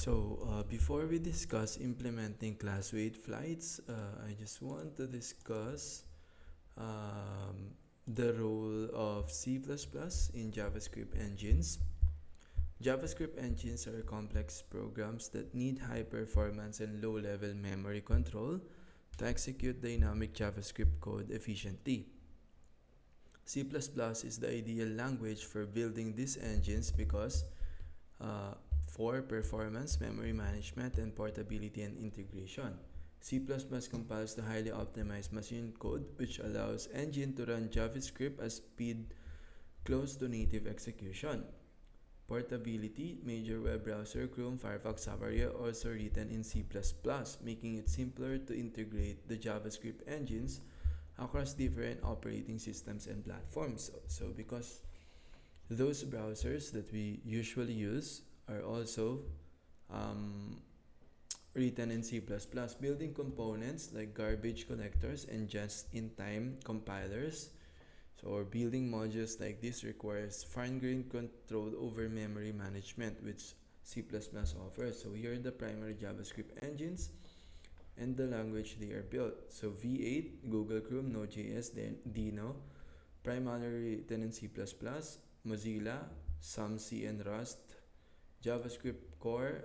Before we discuss implementing class weight flights, I just want to discuss the role of C++ in JavaScript engines. JavaScript engines are complex programs that need high performance and low level memory control to execute dynamic JavaScript code efficiently. C++ is the ideal language for building these engines because uh, for performance, memory management, and portability and integration. C++ compiles the highly optimized machine code which allows engine to run JavaScript at speed close to native execution. Portability, major web browser Chrome, Firefox, Safari are also written in C++, making it simpler to integrate the JavaScript engines across different operating systems and platforms. So because those browsers that we usually use are also um, written in C++, building components like garbage collectors and just-in-time compilers. Or building modules like this requires fine-grained control over memory management, which C++ offers. So here are the primary JavaScript engines and the language they are built. So V8, Google Chrome, Node.js, Dino, primarily written in C++, Mozilla, some C and Rust, JavaScript core.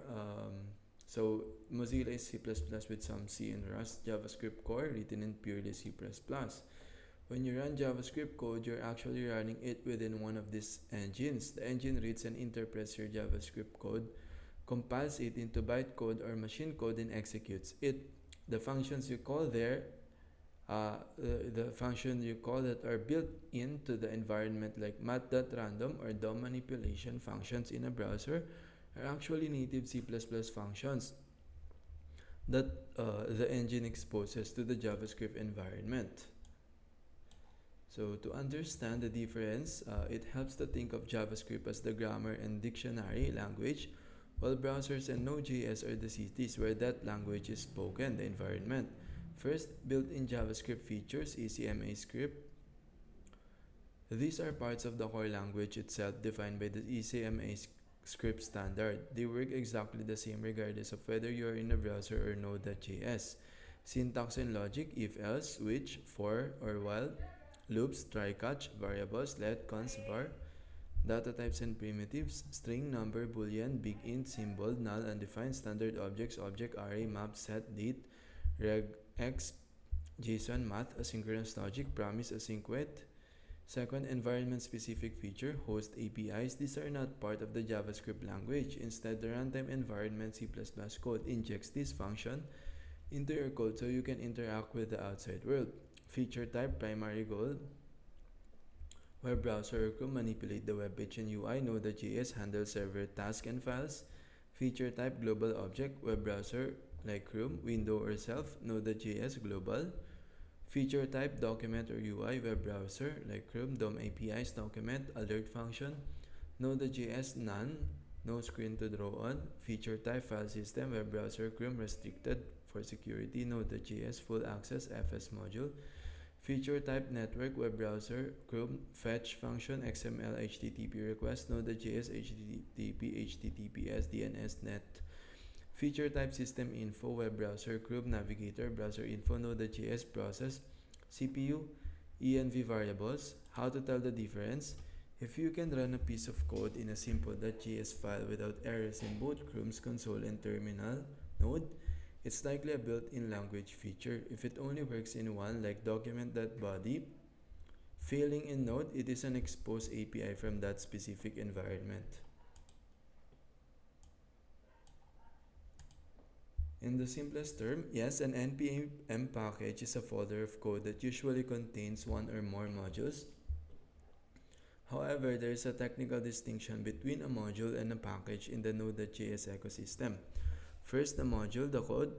So Mozilla is C++ with some C and Rust. JavaScript core written in purely C++. When you run JavaScript code, you're actually running it within one of these engines. The engine reads and interprets your JavaScript code, compiles it into bytecode or machine code, and executes it. The functions you call there, the function you call that are built into the environment like math.random or DOM manipulation functions in a browser are actually native C++ functions that the engine exposes to the JavaScript environment. So to understand the difference, it helps to think of JavaScript as the grammar and dictionary language, while browsers and Node.js are the cities where that language is spoken, the environment. First, built-in JavaScript features, ECMA script. These are parts of the core language itself defined by the ECMA script standard. They work exactly the same regardless of whether you are in a browser or Node.js. Syntax and logic, if else, which, for, or while, loops, try catch, variables, let, const, var, data types and primitives, string, number, boolean, big int, symbol, null, undefined, standard objects, object, array, map, set, date, regex, JSON, math, asynchronous logic, promise, async Second, environment specific feature, host APIs. These are not part of the JavaScript language. Instead, the runtime environment C++ code injects this function into your code so you can interact with the outside world. Feature type, primary goal, web browser or Chrome manipulate the web page and UI. Node.js handles server tasks and files. Feature type, global object, web browser like Chrome, window or self. Node.js, global. Feature type, document or UI, web browser like Chrome, DOM APIs, document, alert function. Node.js, none, no screen to draw on. Feature type, file system, web browser, Chrome, restricted for security. Node.js, full access, FS module. Feature type, network, web browser, Chrome, fetch function, XML, HTTP request, Node.js, HTTP, HTTPS, DNS, net. Feature type, system info, web browser, Chrome, navigator, browser info, Node.js, process, CPU, env variables. How to tell the difference? If you can run a piece of code in a simple .js file without errors in both Chrome's console and terminal node, it's likely a built-in language feature. If it only works in one, like document.body, failing in Node, it is an exposed API from that specific environment. In the simplest term, yes, an npm package is a folder of code that usually contains one or more modules. However, there is a technical distinction between a module and a package in the Node.js ecosystem. First, the module, the code.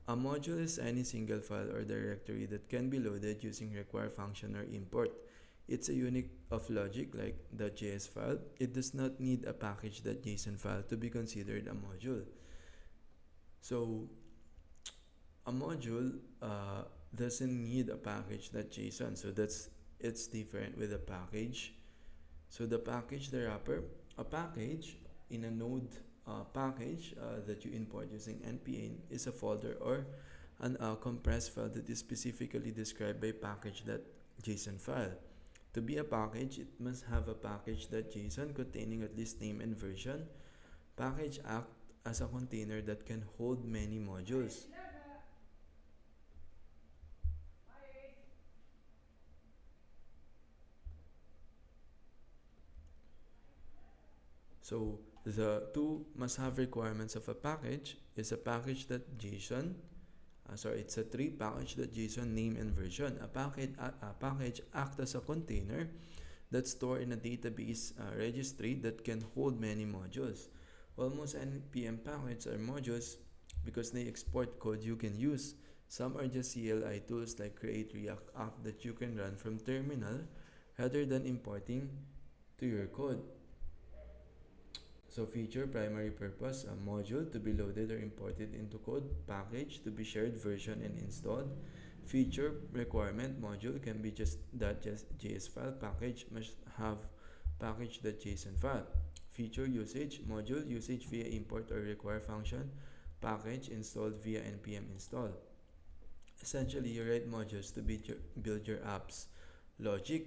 A module is any single file or directory that can be loaded using require function or import. It's a unit of logic like the .js file. It does not need a package.json file to be considered a module. So, a module doesn't need a package.json. So it's different with a package. So the package, the wrapper, a package in a Node package that you import using npm is a folder or an compressed file that is specifically described by package.json file. To be a package, it must have a package.json containing at least name and version. Package act as a container that can hold many modules. So the two must-have requirements of a package is a package.json. It's a three package.json name and version. A package acts as a container that's stored in a database registry that can hold many modules. While most npm packages are modules because they export code you can use, some are just CLI tools like Create React App that you can run from terminal rather than importing to your code. So feature primary purpose a module to be loaded or imported into code, package to be shared, version and installed. Feature requirement module can be just .js file, package must have package.json file. Feature usage module usage via import or require function, package installed via npm install. Essentially, you write modules to build your apps. Logic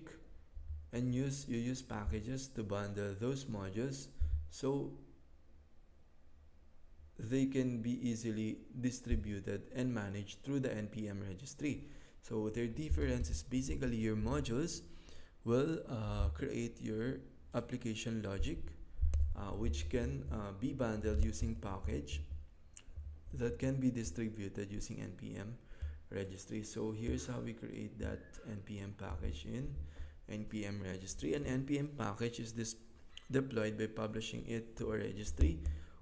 and you use packages to bundle those modules so they can be easily distributed and managed through the npm registry. So their difference is basically your modules will create your application logic, which can be bundled using package that can be distributed using npm registry. So here's how we create that npm package in npm registry. An npm package is deployed by publishing it to a registry,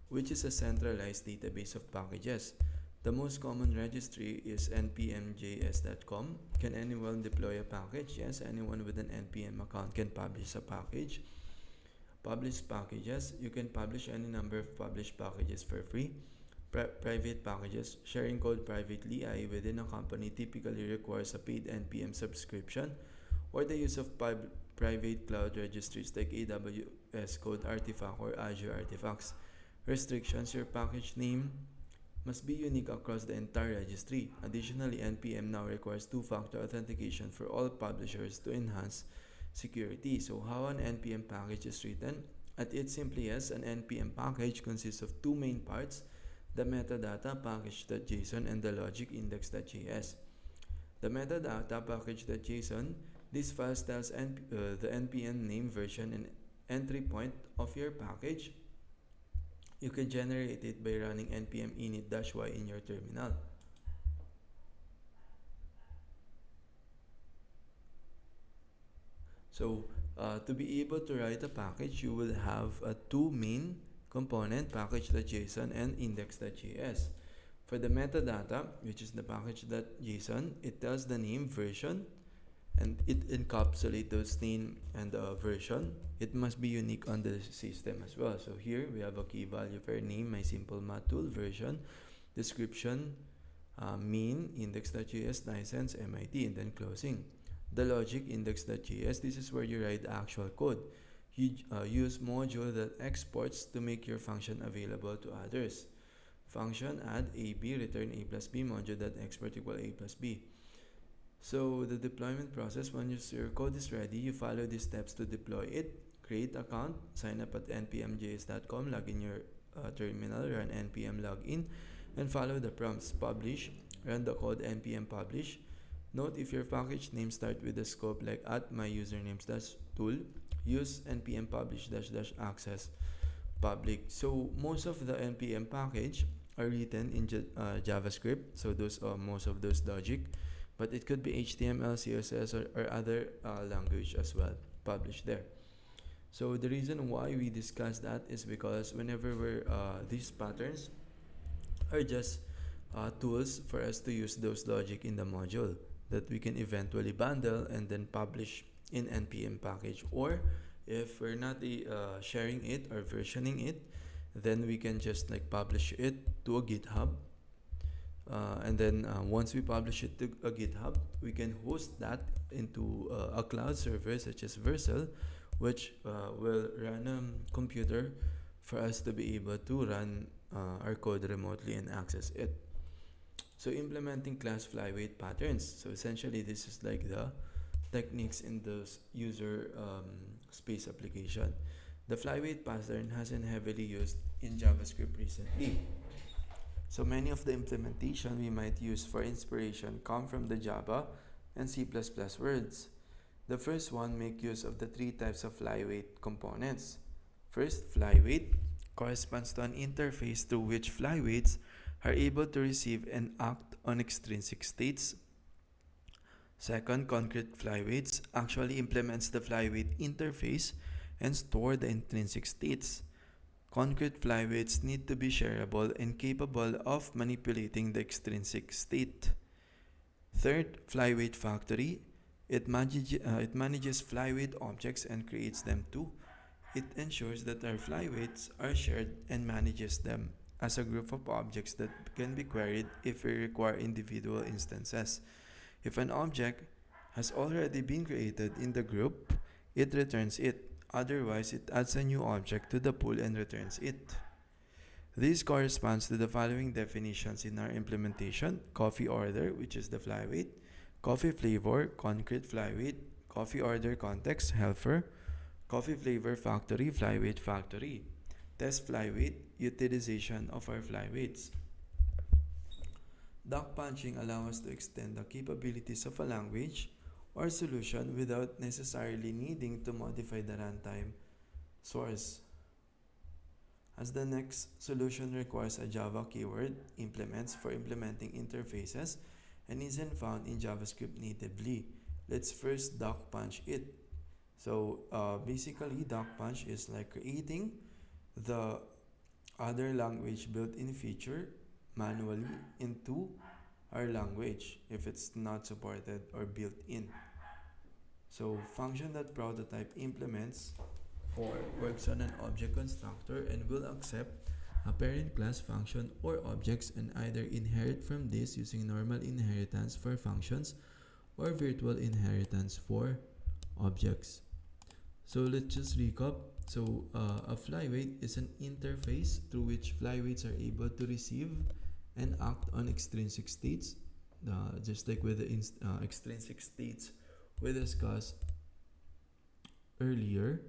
which is a centralized database of packages. The most common registry is npmjs.com. Can anyone deploy a package? Yes, anyone with an npm account can publish a package. Publish packages. You can publish any number of published packages for free. Private packages. Sharing code privately, i.e. within a company, typically requires a paid npm subscription or the use of private cloud registries like AWS Code Artifact or Azure Artifacts. Restrictions: your package name must be unique across the entire registry. Additionally, npm now requires two-factor authentication for all publishers to enhance security. So how an npm package is written? At its simplest, an npm package consists of two main parts: the metadata package.json and the logic index.js. The metadata package.json, this file tells the npm name, version and entry point of your package. You can generate it by running npm init-y in your terminal. So to be able to write a package, you will have two main component, package.json and index.js. For the metadata, which is the package.json, it tells the name, version, and it encapsulates those name and version. It must be unique on the system as well. So here we have a key value for name, my simple math tool, version, description, mean, index.js, license, MIT, and then closing. The logic index.js, this is where you write actual code. You use module that exports to make your function available to others. Function add AB, return A plus B, module that export equal A plus B. So the deployment process: once your code is ready, you follow these steps to deploy it. Create account, sign up at npmjs.com, log in your terminal, run npm login, and follow the prompts. Publish, run the code npm publish. Note, if your package name start with a scope like at my usernames tool, use npm publish access public. So most of the npm package are written in JavaScript. So those are most of those logic, but it could be HTML, CSS, or other language as well published there. So the reason why we discuss that is because whenever these patterns are just tools for us to use those logic in the module that we can eventually bundle and then publish in npm package. Or if we're not sharing it or versioning it, then we can just like publish it to a GitHub. And then once we publish it to a GitHub, we can host that into a cloud server such as Vercel, which will run a computer for us to be able to run our code remotely and access it. So implementing class flyweight patterns. So essentially this is like the techniques in the user space application. The flyweight pattern hasn't heavily used in JavaScript recently. So many of the implementation we might use for inspiration come from the Java and C++ worlds. The first one make use of the three types of flyweight components. First, flyweight corresponds to an interface through which flyweights are able to receive and act on extrinsic states. Second, concrete flyweights actually implements the flyweight interface and store the intrinsic states. Concrete flyweights need to be shareable and capable of manipulating the extrinsic state. Third, flyweight factory. It manages flyweight objects and creates them too. It ensures that our flyweights are shared and manages them as a group of objects that can be queried if we require individual instances. If an object has already been created in the group, it returns it. Otherwise, it adds a new object to the pool and returns it. This corresponds to the following definitions in our implementation: coffee order, which is the flyweight; coffee flavor, concrete flyweight; coffee order context, helper; coffee flavor factory, flyweight factory. Test flyweight utilization of our flyweights. Duck punching allows us to extend the capabilities of a language or solution without necessarily needing to modify the runtime source. As the next solution requires a Java keyword implements for implementing interfaces and isn't found in JavaScript natively. Let's first duck punch it. So basically, duck punch is like creating the other language built-in feature manually into our language if it's not supported or built in. So function.prototype implements for works on an object constructor and will accept a parent class function or objects and either inherit from this using normal inheritance for functions or virtual inheritance for objects. So let's just recap. So a flyweight is an interface through which flyweights are able to receive and act on extrinsic states, just like with the extrinsic states we discussed earlier.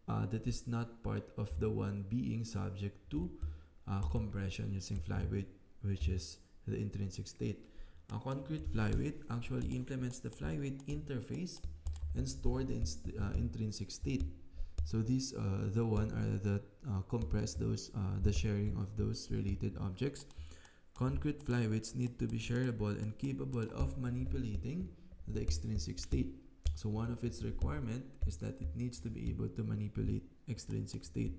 That is not part of the one being subject to compression using flyweight, which is the intrinsic state. A concrete flyweight actually implements the flyweight interface and store the intrinsic state. So these the one are the compress those the sharing of those related objects. Concrete flyweights need to be shareable and capable of manipulating the extrinsic state. So one of its requirement is that it needs to be able to manipulate extrinsic state.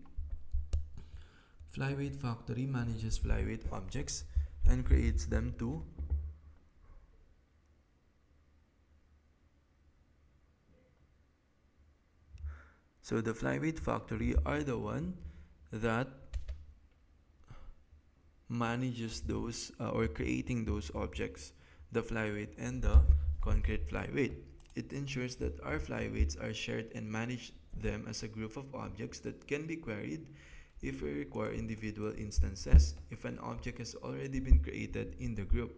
Flyweight factory manages flyweight objects and creates them too. So the flyweight factory are the one that manages those or creating those objects, the flyweight and the concrete flyweight. It ensures that our flyweights are shared and manage them as a group of objects that can be queried if we require individual instances. If an object has already been created in the group,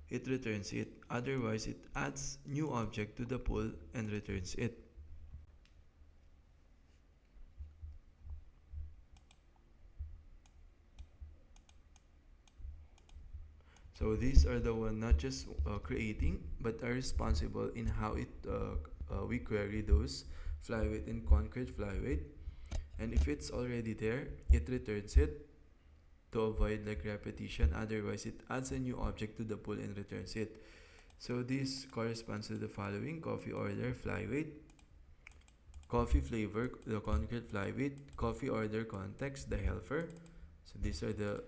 it returns it. Otherwise, it adds new object to the pool and returns it. So these are the one not just creating but are responsible in how we query those flyweight and concrete flyweight. And if it's already there, it returns it to avoid like repetition. Otherwise, it adds a new object to the pool and returns it. So this corresponds to the following: coffee order flyweight, coffee flavor the concrete flyweight, coffee order context the helper. So these are the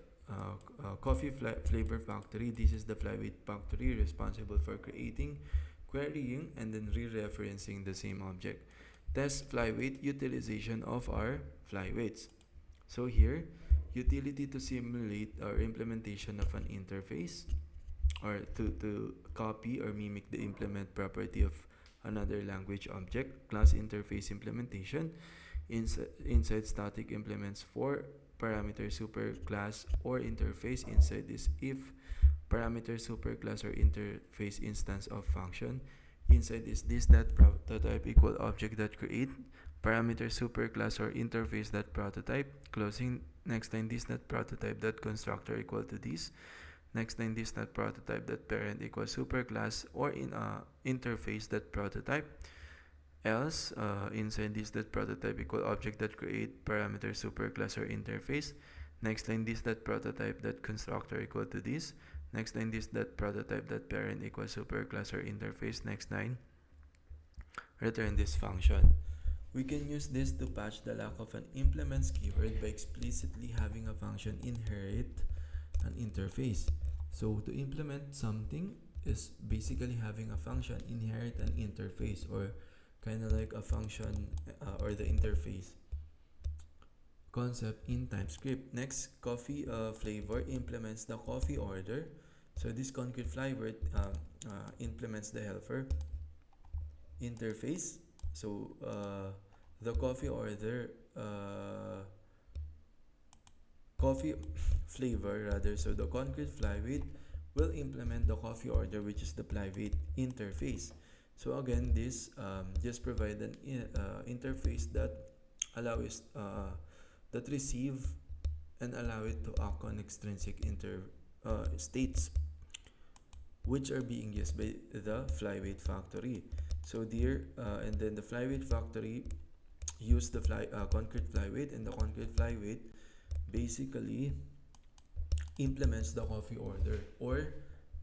coffee flavor factory. This is the flyweight factory responsible for creating, querying, and then re-referencing the same object. Test flyweight utilization of our flyweights. So here, utility to simulate or implementation of an interface, or to copy or mimic the implement property of another language object. Class interface implementation. inside static implements for parameter superclass or interface inside this if parameter superclass or interface instance of function inside this that prototype equal object that create parameter superclass or interface that prototype closing next line this that prototype that constructor equal to this next line this that prototype that parent equals superclass or in interface that prototype else inside this that prototype equal object that create parameter superclass or interface next line this that prototype that constructor equal to this next line this that prototype that parent equals superclass or interface next line return this function. We can use this to patch the lack of an implements keyword by explicitly having a function inherit an interface. So to implement something is basically having a function inherit an interface or kind of like a function or the interface concept in TypeScript. Next, coffee flavor implements the coffee order. So this concrete flavor implements the helper interface. So the coffee order coffee flavor rather. So the concrete flyweight will implement the coffee order, which is the flyweight interface. So again, this just provide an interface that allows that receive and allow it to act on extrinsic states which are being used by the flyweight factory. So there and then the flyweight factory use the concrete flyweight, and the concrete flyweight basically implements the coffee order or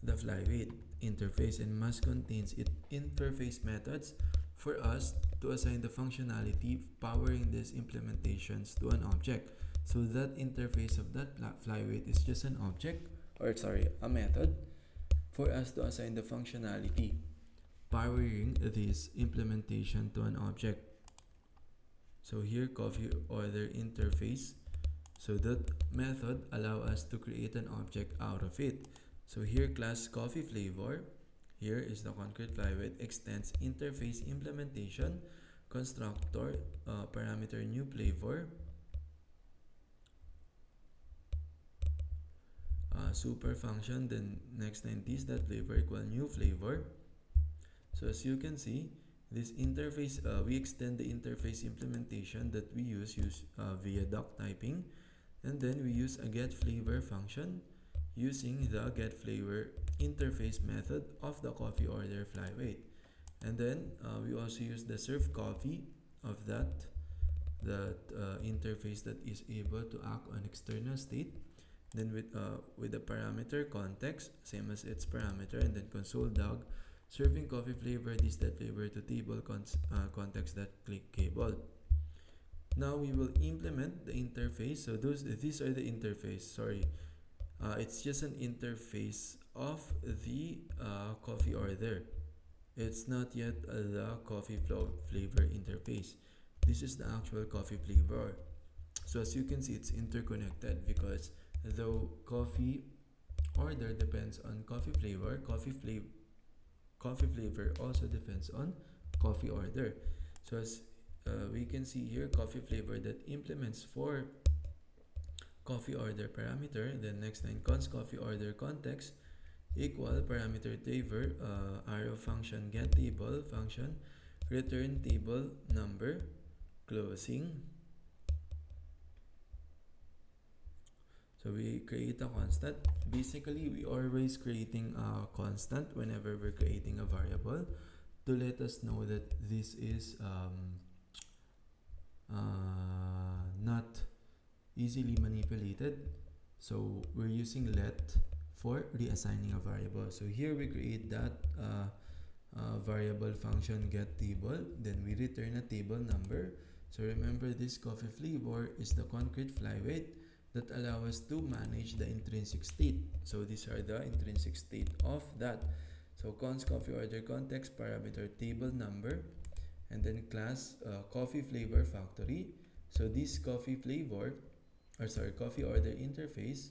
the flyweight interface and must contains its interface methods for us to assign the functionality powering these implementations to an object. So that interface of that flyweight is just an object, or sorry, a method for us to assign the functionality powering this implementation to an object. So here coffee order interface. So that method allow us to create an object out of it. So here class coffee flavor, here is the concrete flyweight extends interface implementation constructor parameter new flavor super function, then next line this that flavor equal new flavor. So as you can see, this interface we extend the interface implementation that we use via doc typing, and then we use a get flavor function using the get flavor interface method of the coffee order flyweight, and then we also use the serve coffee of that interface that is able to act on external state, then with the parameter context same as its parameter, and then console log serving coffee flavor this that flavor to table context that clickable. Now we will implement the interface. So these are the interface. Sorry, it's just an interface of the coffee order. It's not yet the coffee flavor interface. This is the actual coffee flavor. So as you can see, it's interconnected because though coffee order depends on coffee flavor, coffee flavor also depends on coffee order. So as we can see here, coffee flavor that implements for coffee order parameter, then next line const coffee order context equal parameter flavor arrow function get table function return table number closing. So we create a constant. Basically, we always creating a constant whenever we're creating a variable to let us know that this is not easily manipulated. So we're using let for reassigning a variable. So here we create that variable function get table, then we return a table number. So remember, this coffee flavor is the concrete flyweight that allow us to manage the intrinsic state. So these are the intrinsic state of that. So const coffee order context parameter table number, and then class coffee flavor factory. So this coffee flavor, or sorry, coffee order interface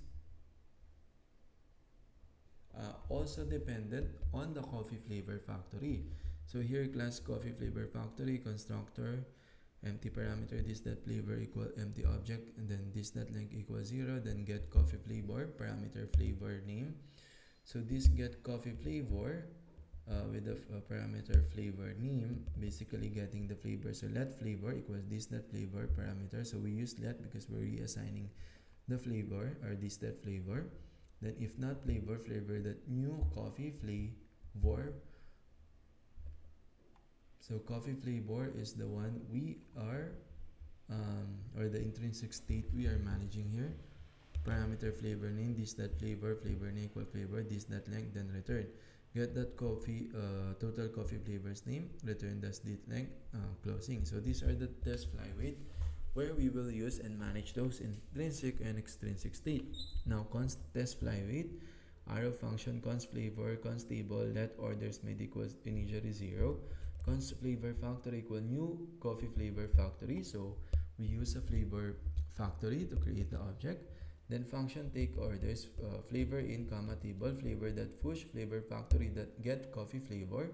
also dependent on the coffee flavor factory. So here class coffee flavor factory constructor, empty parameter this dot flavor equal empty object, and then this dot length equals 0, then get coffee flavor parameter flavor name. So this get coffee flavor with the parameter flavor name, basically getting the flavor. So let flavor equals this dot flavor parameter. So we use let because we're reassigning the flavor or this dot flavor. Then if not flavor, flavor that new coffee flavor. So coffee flavor is the one we are or the intrinsic state we are managing here. Parameter flavor name this dot flavor name equal flavor this dot length, then return get that coffee total coffee flavors name, return this dot length, closing. So these are the test fly weight where we will use and manage those intrinsic and extrinsic state. Now const test fly weight, arrow function const flavor const table let orders made equals initially 0, const flavor factory equal new coffee flavor factory. So we use a flavor factory to create the object. Then function take orders flavor in comma table flavor that push flavor factory that get coffee flavor,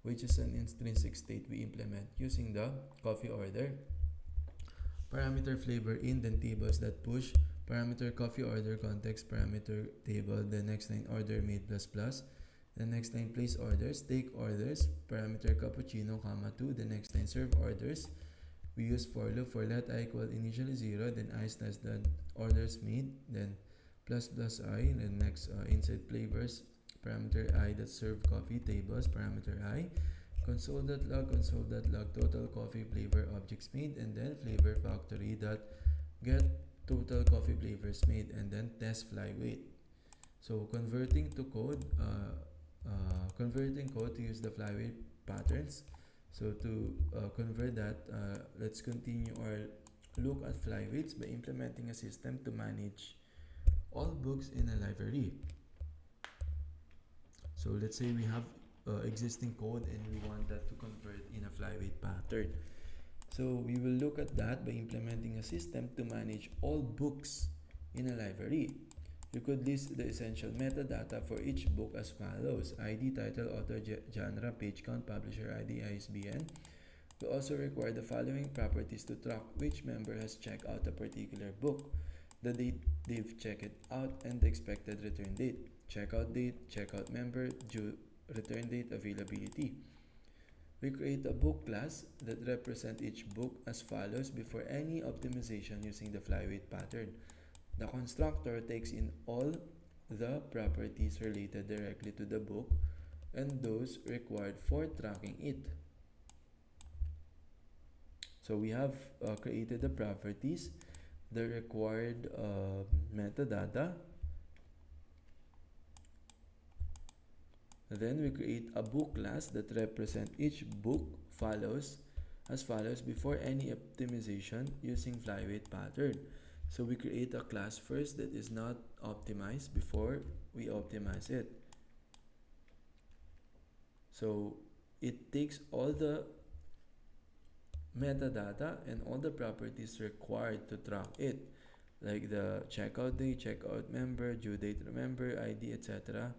which is an intrinsic state we implement using the coffee order. Parameter flavor in, then tables that push parameter coffee order context parameter table, the next line order made plus plus, the next line place orders take orders parameter cappuccino comma 2, the next line serve orders. We use for loop for let I equal initially 0, then I is less than orders made, then plus plus I, then next inside flavors parameter I that serve coffee tables parameter I, console.log total coffee flavor objects made, and then flavor factory that get total coffee flavors made, and then test fly weight. So converting code to use the fly weight patterns. So to convert that, let's continue or look at fly weights by implementing a system to manage all books in a library. So let's say we have existing code and we want that to convert in a fly weight pattern. So we will look at that by implementing a system to manage all books in a library. You could list the essential metadata for each book as follows: ID, title, author, genre, page count, publisher ID, ISBN. We also require the following properties to track which member has checked out a particular book: the date they've checked it out and the expected return date, checkout date, checkout member, due return date, availability. We create a book class that represents each book as follows before any optimization using the flyweight pattern. The constructor takes in all the properties related directly to the book and those required for tracking it. So we have created the properties, the required metadata. Then we create a book class that represents each book as follows before any optimization using flyweight pattern. So we create a class first that is not optimized before we optimize it. So it takes all the metadata and all the properties required to track it, like the checkout date, checkout member, due date member, ID, etc.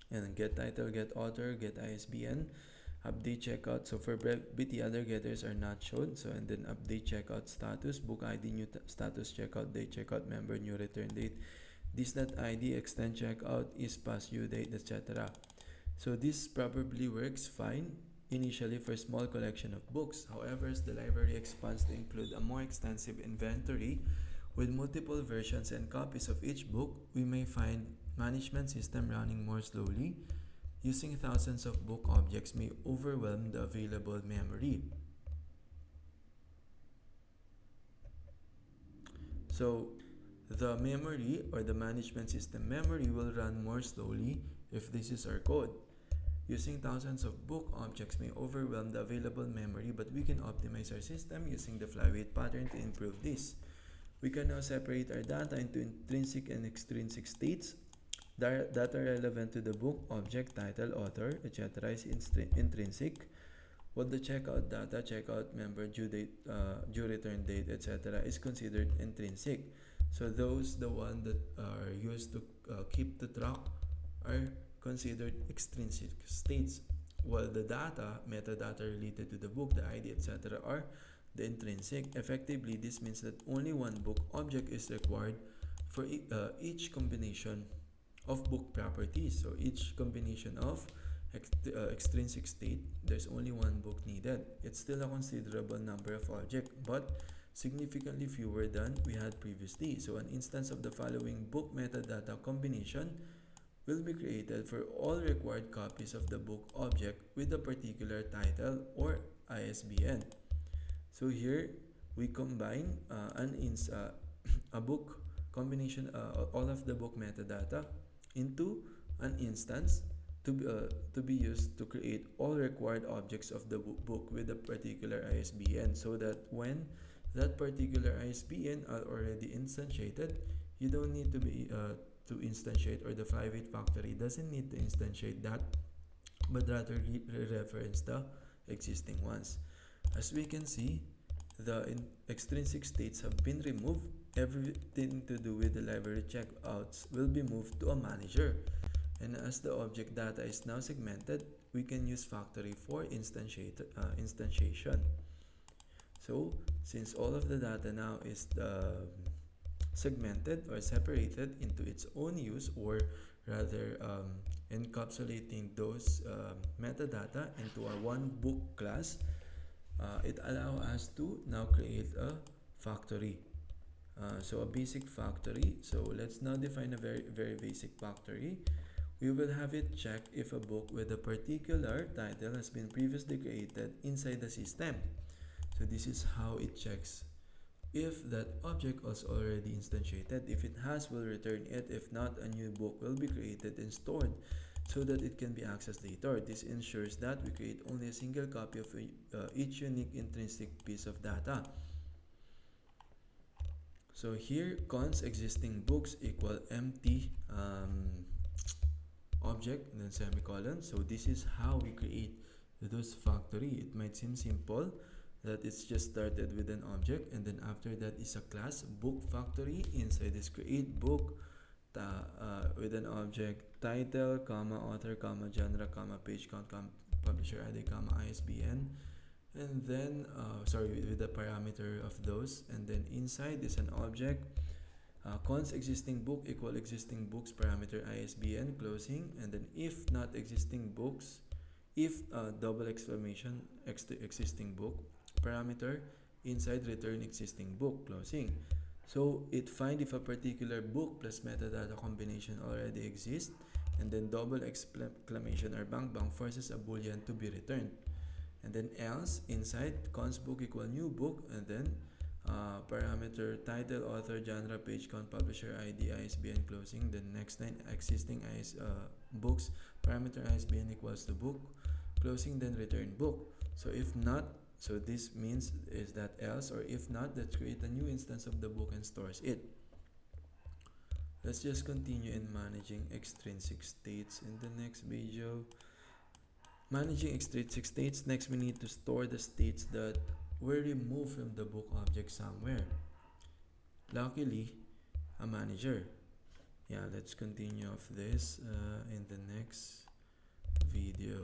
And get title, get author, get ISBN, update checkout. So for brevity, other getters are not shown. So and then update checkout status, book ID, new status, checkout date, checkout member, new return date, this not ID, extend checkout, is past due date, etc. So this probably works fine initially for a small collection of books. However, as the library expands to include a more extensive inventory with multiple versions and copies of each book, we may find management system running more slowly. Using thousands of book objects may overwhelm the available memory. So the memory or the management system memory will run more slowly if this is our code. Using thousands of book objects may overwhelm the available memory, but we can optimize our system using the flyweight pattern to improve this. We can now separate our data into intrinsic and extrinsic states. Data relevant to the book, object, title, author, etc. is intrinsic, while the checkout data, checkout member, due date, due return date, etc. is considered intrinsic. So those, the one that are used to keep the track, are considered extrinsic states, while the data, metadata related to the book, the ID, etc. are the intrinsic. Effectively, this means that only one book object is required for each combination of book properties. So each combination of extrinsic state, there's only one book needed. It's still a considerable number of objects, but significantly fewer than we had previously. So an instance of the following book metadata combination will be created for all required copies of the book object with a particular title or ISBN. So here we combine a book combination, all of the book metadata into an instance to be used to create all required objects of the book with a particular ISBN, so that when that particular ISBN are already instantiated, you don't need to instantiate, or the Flyweight factory doesn't need to instantiate that, but rather reference the existing ones. As we can see, the extrinsic states have been removed. Everything to do with the library checkouts will be moved to a manager. And as the object data is now segmented, we can use factory for instantiation. So, since all of the data now is segmented or separated into its own use, or rather encapsulating those metadata into a one book class, it allows us to now create a factory. So a basic factory. So let's now define a very basic factory. We will have it check if a book with a particular title has been previously created inside the system. So this is how it checks if that object was already instantiated. If it has, we'll return it. If not, a new book will be created and stored so that it can be accessed later. This ensures that we create only a single copy of each unique intrinsic piece of data. So here, cons existing books equal empty object, and then semicolon. So this is how we create those factory. It might seem simple that it's just started with an object, and then after that is a class book factory. Inside is create book with an object title, comma, author, comma, genre, comma, page count, comma, publisher ID, comma, ISBN, and then with the parameter of those, and then inside is an object cons existing book equal existing books parameter ISBN closing, and then if not existing books, if double exclamation existing book parameter inside return existing book closing. So it find if a particular book plus metadata combination already exists, and then double exclamation or bang bang forces a boolean to be returned, and then else inside cons book equal new book, and then parameter title, author, genre, page count, publisher ID, ISBN closing. Then next line existing books parameter ISBN equals to book closing, then return book. So if not, so this means is that else, or if not, let's create a new instance of the book and stores it. Let's just continue in managing extrinsic states in the next video. Managing extrinsic states, next we need to store the states that were removed from the book object somewhere. Luckily, a manager. Yeah, let's continue of this in the next video.